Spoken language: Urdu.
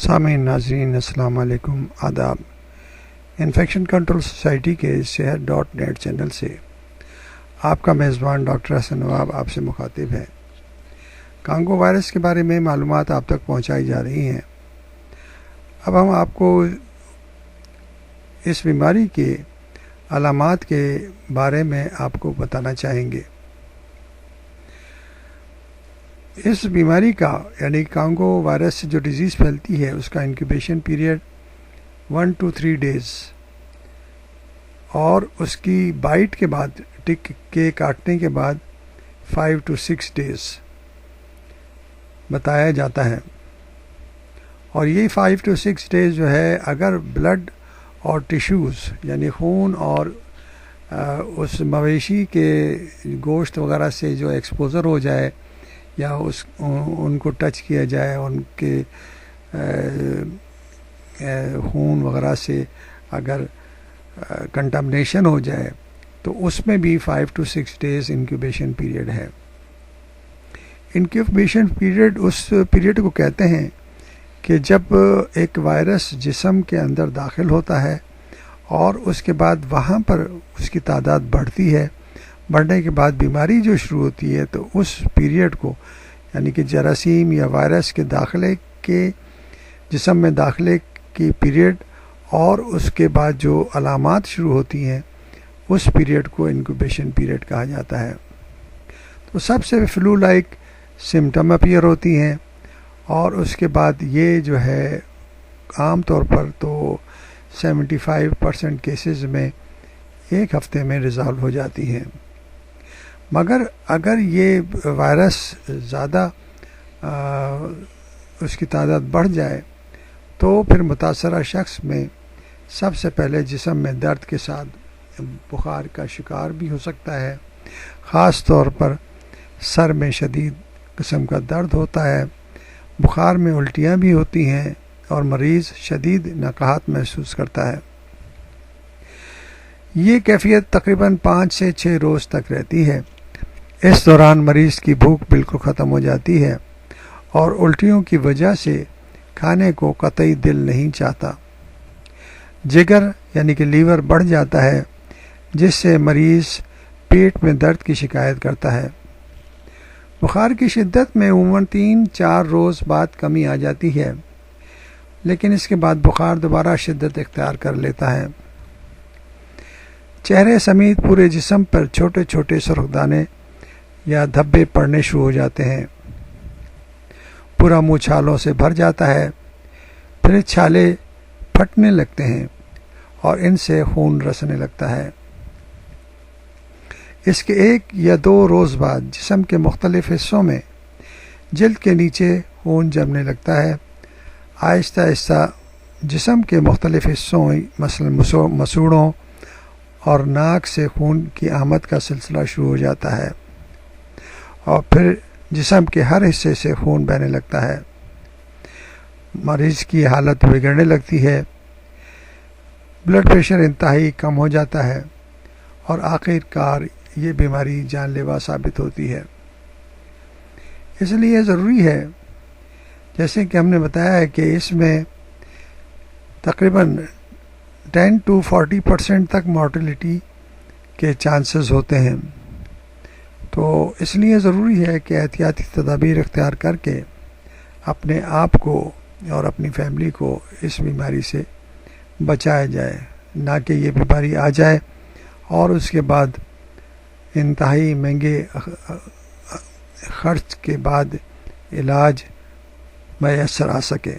سامعین ناظرین السلام علیکم، آداب۔ انفیکشن کنٹرول سوسائٹی کے صحت.نیٹ چینل سے آپ کا میزبان ڈاکٹر حسن نواب آپ سے مخاطب ہے۔ کانگو وائرس کے بارے میں معلومات آپ تک پہنچائی جا رہی ہیں۔ اب ہم آپ کو اس بیماری کے علامات کے بارے میں آپ کو بتانا چاہیں گے۔ اس بیماری کا یعنی کانگو وائرس سے جو ڈیزیز پھیلتی ہے اس کا انکیوبیشن پیریڈ 1 to 3 days اور اس کی بائٹ کے بعد ٹک کے کاٹنے کے بعد 5 to 6 days بتایا جاتا ہے۔ اور یہ 5 to 6 days جو ہے اگر بلڈ اور ٹیشوز یعنی خون اور اس مویشی کے گوشت وغیرہ سے جو ایکسپوزر ہو جائے یا ان کو ٹچ کیا جائے، ان کے خون وغیرہ سے اگر کنٹامنیشن ہو جائے تو اس میں بھی 5 to 6 days انکیوبیشن پیریڈ ہے۔ انکیوبیشن پیریڈ اس پیریڈ کو کہتے ہیں کہ جب ایک وائرس جسم کے اندر داخل ہوتا ہے اور اس کے بعد وہاں پر اس کی تعداد بڑھتی ہے، بڑھنے کے بعد بیماری جو شروع ہوتی ہے تو اس پیریڈ کو یعنی کہ جراثیم یا وائرس کے داخلے کے جسم میں داخلے کی پیریڈ اور اس کے بعد جو علامات شروع ہوتی ہیں اس پیریڈ کو انکیوبیشن پیریڈ کہا جاتا ہے۔ تو سب سے فلو لائک سمٹم اپیئر ہوتی ہیں اور اس کے بعد یہ جو ہے عام طور پر تو 75% کیسز میں ایک ہفتے میں ریزالو ہو جاتی ہیں۔ مگر اگر یہ وائرس زیادہ اس کی تعداد بڑھ جائے تو پھر متاثرہ شخص میں سب سے پہلے جسم میں درد کے ساتھ بخار کا شکار بھی ہو سکتا ہے۔ خاص طور پر سر میں شدید قسم کا درد ہوتا ہے، بخار میں الٹیاں بھی ہوتی ہیں اور مریض شدید نقاہت محسوس کرتا ہے۔ یہ کیفیت تقریباً 5 سے 6 روز تک رہتی ہے۔ اس دوران مریض کی بھوک بالکل ختم ہو جاتی ہے اور الٹیوں کی وجہ سے کھانے کو قطعی دل نہیں چاہتا۔ جگر یعنی کہ لیور بڑھ جاتا ہے جس سے مریض پیٹ میں درد کی شکایت کرتا ہے۔ بخار کی شدت میں عموماً 3-4 روز بعد کمی آ جاتی ہے، لیکن اس کے بعد بخار دوبارہ شدت اختیار کر لیتا ہے۔ چہرے سمیت پورے جسم پر چھوٹے چھوٹے سرخ دانے یا دھبے پڑنے شروع ہو جاتے ہیں۔ پورا منہ چھالوں سے بھر جاتا ہے، پھر چھالے پھٹنے لگتے ہیں اور ان سے خون رسنے لگتا ہے۔ اس کے 1 یا 2 روز بعد جسم کے مختلف حصوں میں جلد کے نیچے خون جمنے لگتا ہے۔ آہستہ آہستہ جسم کے مختلف حصوں مثلا مسوڑوں اور ناک سے خون کی آمد کا سلسلہ شروع ہو جاتا ہے اور پھر جسم کے ہر حصے سے خون بہنے لگتا ہے۔ مریض کی حالت بگڑنے لگتی ہے، بلڈ پریشر انتہائی کم ہو جاتا ہے اور آخر کار یہ بیماری جان لیوا ثابت ہوتی ہے۔ اس لیے ضروری ہے جیسے کہ ہم نے بتایا ہے کہ اس میں تقریباً 10 to 40% تک مورٹیلٹی کے چانسز ہوتے ہیں۔ تو اس لیے ضروری ہے کہ احتیاطی تدابیر اختیار کر کے اپنے آپ کو اور اپنی فیملی کو اس بیماری سے بچایا جائے، نہ کہ یہ بیماری آ جائے اور اس کے بعد انتہائی مہنگے خرچ کے بعد علاج میسر آ سکے۔